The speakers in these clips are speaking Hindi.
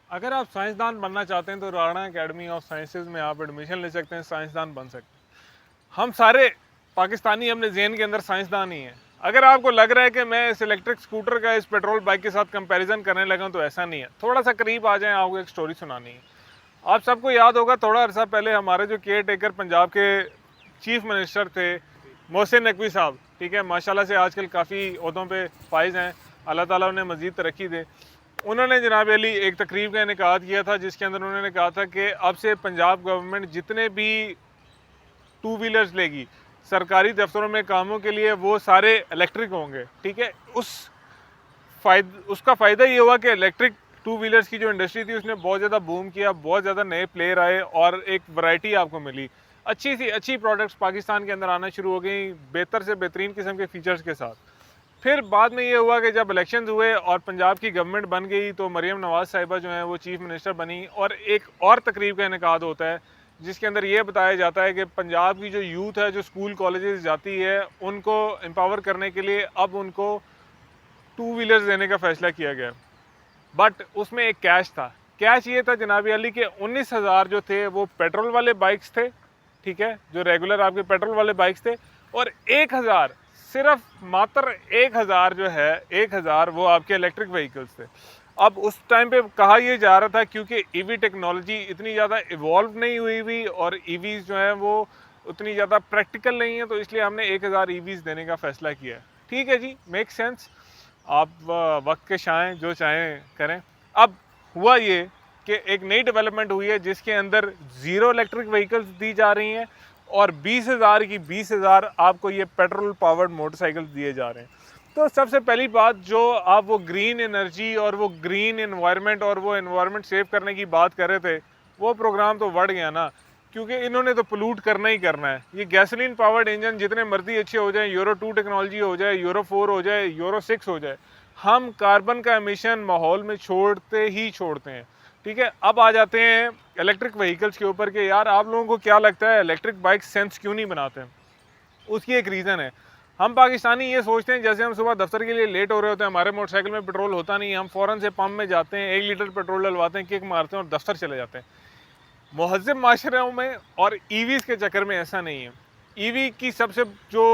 अगर आप साइंसदान बनना चाहते हैं तो राणा एकेडमी ऑफ साइंसेज में आप एडमिशन ले सकते हैं, साइंसदान बन सकते हैं। हम सारे पाकिस्तानी अपने ज़हन के अंदर साइंसदान ही हैं। अगर आपको लग रहा है कि मैं इस इलेक्ट्रिक स्कूटर का इस पेट्रोल बाइक के साथ कंपैरिजन करने लगा हूं, तो ऐसा नहीं है। थोड़ा सा करीब आ जाएं, आपको एक स्टोरी सुनानी है। आप सबको याद होगा, थोड़ा अर्सा पहले हमारे जो केयर टेकर पंजाब के चीफ मिनिस्टर थे मोहसिन नकवी साहब, ठीक है, माशाल्लाह से आजकल काफ़ी ओहदों पे फाइज हैं, अल्लाह ताला उन्हें मज़ीद तरक्की दे। उन्होंने जनाब अली एक तकरीब का इनेकाद किया था, जिसके अंदर उन्होंने कहा था कि अब से पंजाब गवर्नमेंट जितने भी टू व्हीलर्स लेगी सरकारी दफ्तरों में कामों के लिए, वो सारे इलेक्ट्रिक होंगे। ठीक है, उसका फ़ायदा ये हुआ कि इलेक्ट्रिक टू व्हीलर्स की जो इंडस्ट्री थी उसने बहुत ज़्यादा बूम किया, बहुत ज़्यादा नए प्लेयर आए और एक वैरायटी आपको मिली। अच्छी सी अच्छी प्रोडक्ट्स पाकिस्तान के अंदर आना शुरू हो गई, बेहतर से बेहतरीन किस्म के फीचर्स के साथ। फिर बाद में ये हुआ कि जब इलेक्शंस हुए और पंजाब की गवर्नमेंट बन गई, तो मरीम नवाज़ साहिबा जो हैं वो चीफ मिनिस्टर बनी, और एक और तकरीब का इनेकाद होता है जिसके अंदर ये बताया जाता है कि पंजाब की जो यूथ है जो स्कूल कॉलेजेस जाती है, उनको एम्पावर करने के लिए अब उनको टू व्हीलर्स देने का फैसला किया गया। बट उसमें एक कैच था। कैच ये था जनाब अली के 19,000 जो थे वो पेट्रोल वाले बाइक्स थे, ठीक है, जो रेगुलर आपके पेट्रोल वाले बाइक्स थे, और 1,000, सिर्फ मात्र 1,000 जो है, 1,000 वो आपके इलेक्ट्रिक व्हीकल्स थे। अब उस टाइम पे कहा यह जा रहा था क्योंकि ईवी टेक्नोलॉजी इतनी ज़्यादा इवॉल्व नहीं हुई हुई और ईवीज़ जो हैं वो उतनी ज़्यादा प्रैक्टिकल नहीं है, तो इसलिए हमने 1,000 ईवीज़ देने का फ़ैसला किया। ठीक है जी, मेक सेंस। आप वक्त के शाएँ जो चाहें करें। अब हुआ ये कि एक नई डेवलपमेंट हुई है जिसके अंदर ज़ीरो इलेक्ट्रिक व्हीकल्स दी जा रही हैं और 20,000 की 20,000 आपको ये पेट्रोल पावर्ड मोटरसाइकिल दिए जा रहे हैं। तो सबसे पहली बात, जो आप वो ग्रीन एनर्जी और वो ग्रीन एनवायरनमेंट और वो एनवायरनमेंट सेव करने की बात कर रहे थे, वो प्रोग्राम तो बढ़ गया ना, क्योंकि इन्होंने तो पोल्यूट करना ही करना है। ये गैसोलीन पावर्ड इंजन जितने मर्जी अच्छे हो जाए, यूरो 2 टेक्नोलॉजी हो जाए, यूरो 4 हो जाए, यूरो 6 हो जाए, हम कार्बन का एमिशन माहौल में छोड़ते ही छोड़ते हैं। ठीक है, अब आ जाते हैं इलेक्ट्रिक व्हीकल्स के ऊपर कि यार आप लोगों को क्या लगता है इलेक्ट्रिक बाइक सेंस क्यों नहीं बनाते हैं? उसकी एक रीज़न है। हम पाकिस्तानी ये सोचते हैं, जैसे हम सुबह दफ्तर के लिए लेट हो रहे होते हैं, हमारे मोटरसाइकिल में पेट्रोल होता नहीं है, हम फ़ौरन से पंप में जाते हैं, 1 लीटर पेट्रोल डलवाते हैं, किक मारते हैं और दफ्तर चले जाते हैं। महज़ब माशरों में और ईवीज़ के चक्कर में ऐसा नहीं है। ईवी की सबसे जो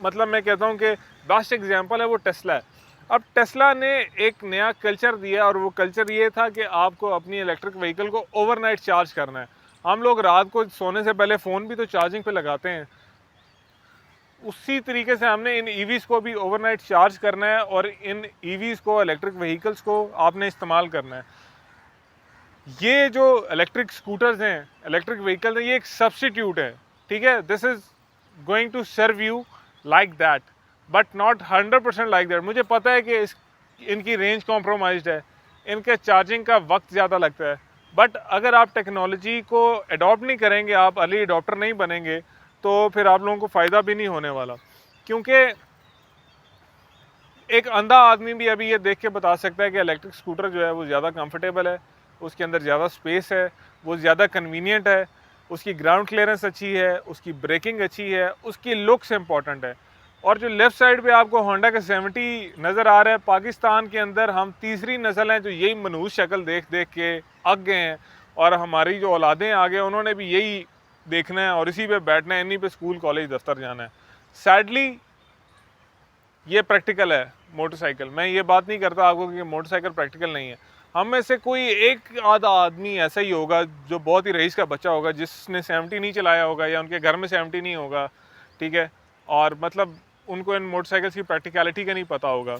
मतलब मैं कहता हूँ कि बेस्ट एग्जांपल है वो टेस्ला है। अब टेस्ला ने एक नया कल्चर दिया और वो कल्चर ये था कि आपको अपनी इलेक्ट्रिक व्हीकल को ओवरनाइट चार्ज करना है। हम लोग रात को सोने से पहले फ़ोन भी तो चार्जिंग पे लगाते हैं। उसी तरीके से हमने इन ईवीज़ को भी ओवरनाइट चार्ज करना है और इन ईवीज़ को, इलेक्ट्रिक व्हीकल्स को आपने इस्तेमाल करना है। ये जो इलेक्ट्रिक स्कूटर्स हैं, इलेक्ट्रिक व्हीकल हैं, ये एक सब्स्टिट्यूट है। ठीक है, this is going to serve you like that, but not 100% like that. मुझे पता है कि इनकी रेंज कॉम्प्रोमाइज्ड है, इनके चार्जिंग का वक्त ज़्यादा लगता है, बट अगर आप टेक्नोलॉजी को अडॉप्ट नहीं करेंगे, आप अर्ली अडॉप्टर नहीं बनेंगे, तो फिर आप लोगों को फ़ायदा भी नहीं होने वाला। क्योंकि एक अंधा आदमी भी अभी ये देख के बता सकता है कि इलेक्ट्रिक स्कूटर जो है वो ज़्यादा कंफर्टेबल है, उसके अंदर ज़्यादा स्पेस है, वो ज़्यादा कन्वीनियंट है, उसकी ग्राउंड क्लियरेंस अच्छी है, उसकी ब्रेकिंग अच्छी है, उसकी लुक्स इंपॉर्टेंट है। और जो लेफ़्ट साइड पे आपको होंडा का 70 नज़र आ रहा है, पाकिस्तान के अंदर हम तीसरी नस्ल हैं जो यही मनहूस शक्ल देख देख के अक गए हैं, और हमारी जो औलादें आ गए उन्होंने भी यही देखना है और इसी पे बैठना है, इन्हीं पे स्कूल कॉलेज दफ्तर जाना है। सैडली ये प्रैक्टिकल है मोटरसाइकिल। मैं ये बात नहीं करता आपको कि मोटरसाइकिल प्रैक्टिकल नहीं है। हम में से कोई एक आधा आदमी ऐसा ही होगा जो बहुत ही रईस का बच्चा होगा जिसने 70 नहीं चलाया होगा या उनके घर में 70 नहीं होगा, ठीक है, और मतलब उनको इन मोटरसाइकिल्स की प्रैक्टिकलिटी का नहीं पता होगा।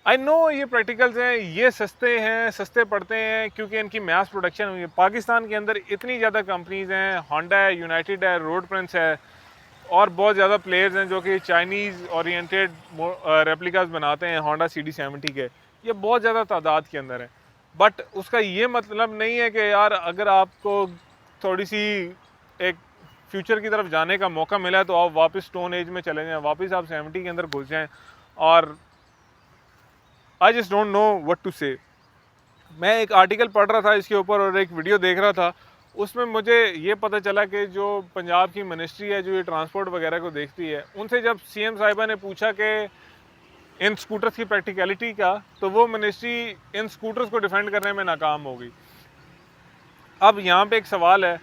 आई नो ये प्रैक्टिकल्स हैं, ये सस्ते हैं, सस्ते पड़ते हैं क्योंकि इनकी मैस प्रोडक्शन हुई है। पाकिस्तान के अंदर इतनी ज़्यादा कंपनीज़ हैं, होंडा है, यूनाइटेड है, रोड प्रिंस है, और बहुत ज़्यादा प्लेयर्स हैं जो कि चाइनीज़ ओरिएंटेड रेप्लिकास बनाते हैं होंडा CD70 के। ये बहुत ज़्यादा तादाद के अंदर है, बट उसका ये मतलब नहीं है कि यार अगर आपको थोड़ी सी एक फ्यूचर की तरफ जाने का मौका मिला है तो आप वापस स्टोन एज में चले जाएं, वापस आप 70 के अंदर घुस जाएं। और I just don't know what to say. मैं एक आर्टिकल पढ़ रहा था इसके ऊपर और एक वीडियो देख रहा था, उसमें मुझे ये पता चला कि जो पंजाब की मिनिस्ट्री है जो ये ट्रांसपोर्ट वगैरह को देखती है, उनसे जब CM साहिबा ने पूछा कि इन स्कूटर्स की प्रैक्टिकलिटी का, तो वो मिनिस्ट्री इन स्कूटर्स को डिफेंड करने में नाकाम होगी। अब यहाँ पे एक सवाल है,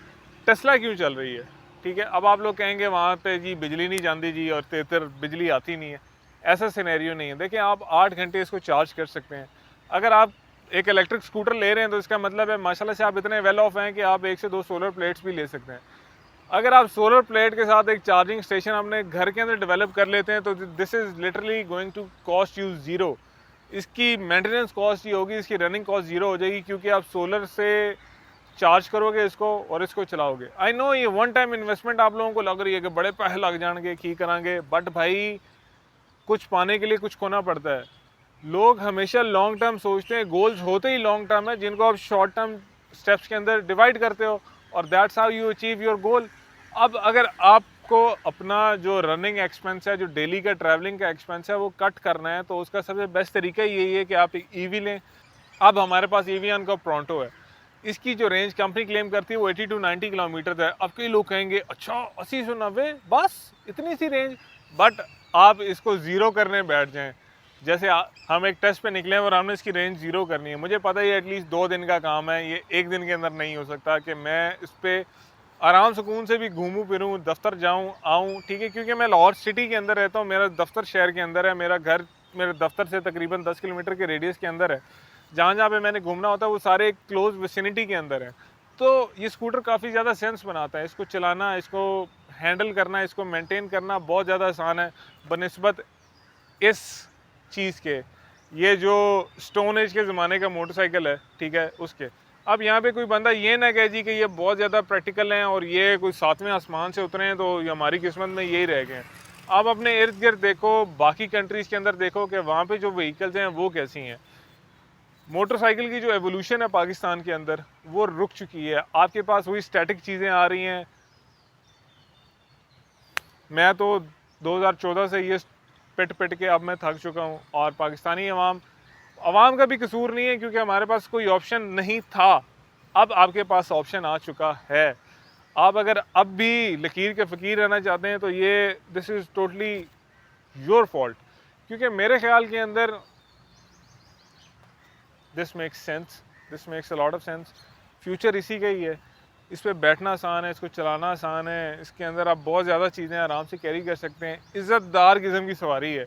टेस्ला क्यों चल रही है? ठीक है, अब आप लोग कहेंगे वहाँ पे जी बिजली नहीं जाती जी और तेतर बिजली आती नहीं है। ऐसा सिनेरियो नहीं है। देखिए, आप 8 घंटे इसको चार्ज कर सकते हैं। अगर आप एक इलेक्ट्रिक स्कूटर ले रहे हैं तो इसका मतलब है माशाल्लाह से आप इतने वेल ऑफ हैं कि आप 1 से 2 सोलर प्लेट्स भी ले सकते हैं। अगर आप सोलर प्लेट के साथ एक चार्जिंग स्टेशन अपने घर के अंदर डेवलप कर लेते हैं तो this is literally going to cost you zero. इसकी मेंटेनेंस कॉस्ट ही होगी, इसकी रनिंग कॉस्ट ज़ीरो हो जाएगी, क्योंकि आप सोलर से चार्ज करोगे इसको और इसको चलाओगे। आई नो ये वन टाइम इन्वेस्टमेंट आप लोगों को लग रही है कि बड़े पैसे लग जाएंगे, की करांगे, बट भाई कुछ पाने के लिए कुछ खोना पड़ता है। लोग हमेशा लॉन्ग टर्म सोचते हैं, गोल्स होते ही लॉन्ग टर्म है जिनको आप शॉर्ट टर्म स्टेप्स के अंदर डिवाइड करते हो, और that's how you achieve your goal. अब अगर आपको अपना जो रनिंग एक्सपेंस है, जो डेली का ट्रैवलिंग का एक्सपेंस है, वो कट करना है, तो उसका सबसे बेस्ट तरीका यही है कि आप एक ईवी लें। अब हमारे पास ईवी का प्रोंटो है, इसकी जो रेंज कंपनी क्लेम करती है वो 80 टू 90 किलोमीटर है। अब कई लोग कहेंगे अच्छा 80 से 90 बस इतनी सी रेंज, बट आप इसको ज़ीरो करने बैठ जाएं। जैसे हम एक टेस्ट पे निकले हैं और हमने इसकी रेंज ज़ीरो करनी है। मुझे पता है ये एटलीस्ट 2 दिन का काम है, ये एक दिन के अंदर नहीं हो सकता कि मैं इस पर आराम सुकून से भी घूमूं फिरूं, दफ्तर जाऊं आऊं, ठीक है, क्योंकि मैं लाहौर सिटी के अंदर रहता हूं, मेरा दफ्तर शहर के अंदर है, मेरा घर मेरे दफ्तर से तकरीबन 10 किलोमीटर के रेडियस के अंदर है। जहाँ जहाँ पे मैंने घूमना होता है वो सारे क्लोज विसिनिटी के अंदर है। तो ये स्कूटर काफ़ी ज़्यादा सेंस बनाता है, इसको चलाना, इसको हैंडल करना, इसको मेंटेन करना बहुत ज़्यादा आसान है बनिस्बत इस चीज़ के, ये जो स्टोन एज के ज़माने का मोटरसाइकिल है, ठीक है, उसके। अब यहाँ पे कोई बंदा ये ना कहे जी कि ये बहुत ज़्यादा प्रैक्टिकल हैं और ये कोई 7वें आसमान से उतरे हैं तो ये हमारी किस्मत में यही रह गए हैं। आप अपने इर्द गिर्द देखो, बाकी कंट्रीज़ के अंदर देखो कि वहाँ पे जो व्हीकल्स हैं वो कैसी हैं। मोटरसाइकिल की जो एवोल्यूशन है पाकिस्तान के अंदर वो रुक चुकी है। आपके पास वही स्टैटिक चीज़ें आ रही हैं। मैं तो 2014 से ये पिट पिट के अब मैं थक चुका हूँ, और पाकिस्तानी अवाम का भी कसूर नहीं है, क्योंकि हमारे पास कोई ऑप्शन नहीं था। अब आपके पास ऑप्शन आ चुका है। आप अगर अब भी लकीर के फ़कीर रहना चाहते हैं तो ये this is totally your fault, क्योंकि मेरे ख्याल के अंदर this makes sense, this makes a lot of sense. Future इसी का ही है। इस पर बैठना आसान है, इसको चलाना आसान है, इसके अंदर आप बहुत ज़्यादा चीज़ें आराम से कैरी कर सकते हैं। इज़्ज़तदार किस्म की सवारी है।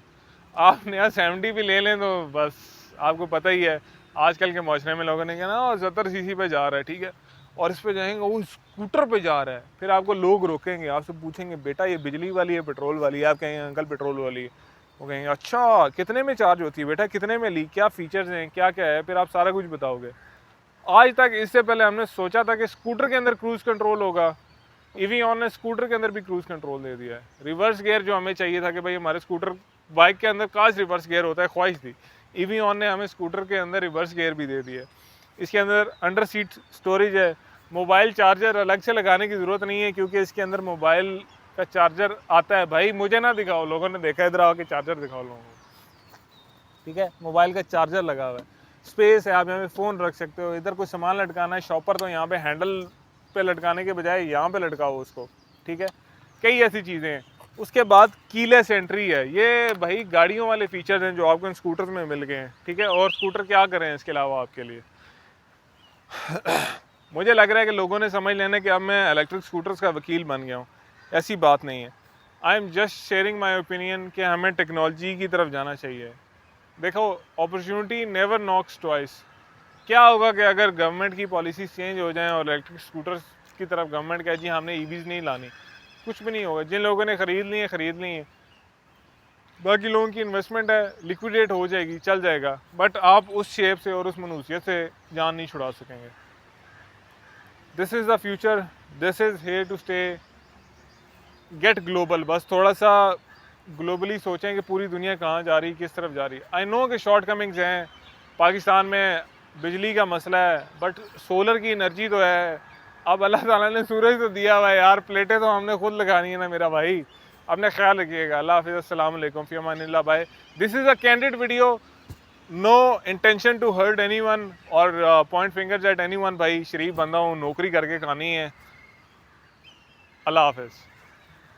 आप नया 70 भी ले लें तो बस आपको पता ही है आजकल के माशरे में लोगों ने कहा ना 70 सीसी पे जा रहा है, ठीक है, और इस पे जाएंगे वो स्कूटर पे जा रहा है, फिर आपको लोग रोकेंगे, आपसे पूछेंगे बेटा ये बिजली वाली है पेट्रोल वाली है? आप कहेंगे अंकल पेट्रोल वाली है। वो कहेंगे अच्छा कितने में चार्ज होती है बेटा, कितने में ली, क्या फ़ीचर्स हैं, क्या क्या है, फिर आप सारा कुछ बताओगे। आज तक इससे पहले हमने सोचा था कि स्कूटर के अंदर क्रूज़ कंट्रोल होगा, ईवीऑन ने स्कूटर के अंदर भी क्रूज़ कंट्रोल दे दिया है। रिवर्स गियर जो हमें चाहिए था कि भाई हमारे स्कूटर बाइक के अंदर काश रिवर्स गियर होता है, ख्वाहिश थी, ईवीऑन ने हमें स्कूटर के अंदर रिवर्स गियर भी दे दिया। इसके अंदर अंडर सीट स्टोरेज है, मोबाइल चार्जर अलग से लगाने की ज़रूरत नहीं है, क्योंकि इसके अंदर मोबाइल का चार्जर आता है। भाई मुझे ना दिखाओ, लोगों ने देखा इधर आके चार्जर दिखाओ लोगों को, ठीक है, मोबाइल का चार्जर लगा हुआ है, स्पेस है, आप यहाँ पे फ़ोन रख सकते हो। इधर कोई सामान लटकाना है शॉपर, तो यहाँ पे हैंडल पे लटकाने के बजाय यहाँ पे लटकाओ उसको, ठीक है, कई ऐसी चीज़ें हैं। उसके बाद कीलेस एंट्री है। ये भाई गाड़ियों वाले फीचर्स हैं जो आपको इन स्कूटर्स में मिल गए हैं, ठीक है, और स्कूटर क्या करें इसके अलावा आपके लिए। मुझे लग रहा है कि लोगों ने समझ लेना कि अब मैं इलेक्ट्रिक स्कूटर्स का वकील बन गया हूँ। ऐसी बात नहीं है। I am just sharing my opinion कि हमें टेक्नोलॉजी की तरफ जाना चाहिए। देखो, अपॉर्चुनिटी नेवर नॉक्स ट्वाइस। क्या होगा कि अगर गवर्नमेंट की पॉलिसी चेंज हो जाएं और इलेक्ट्रिक स्कूटर्स की तरफ गवर्नमेंट कहे जी हमने ईवीज़ नहीं लानी, कुछ भी नहीं होगा। जिन लोगों ने ख़रीद ली है, बाकी लोगों की इन्वेस्टमेंट है, लिक्विडेट हो जाएगी, चल जाएगा, बट आप उस शेप से और उस मनूसियत से जान नहीं छुड़ा सकेंगे। This is the future, this is here to stay, get global. बस थोड़ा सा ग्लोबली सोचें कि पूरी दुनिया कहाँ जा रही, किस तरफ जा रही है। आई नो कि शॉर्ट कमिंग्स हैं, पाकिस्तान में बिजली का मसला है, बट सोलर की एनर्जी तो है। अब अल्लाह ताला ने सूरज तो दिया हुआ है यार, प्लेटें तो हमने खुद लगानी है ना मेरा भाई। अपने ख्याल रखिएगा। अल्लाह हाफिज़, अस्सलाम वालेकुम, फ़ी अमानिल्लाह। Bye. This is a candid video, no intention to hurt anyone or point fingers at anyone. भाई शरीफ बंदा हूँ, नौकरी करके खानी है। अल्लाह हाफिज़।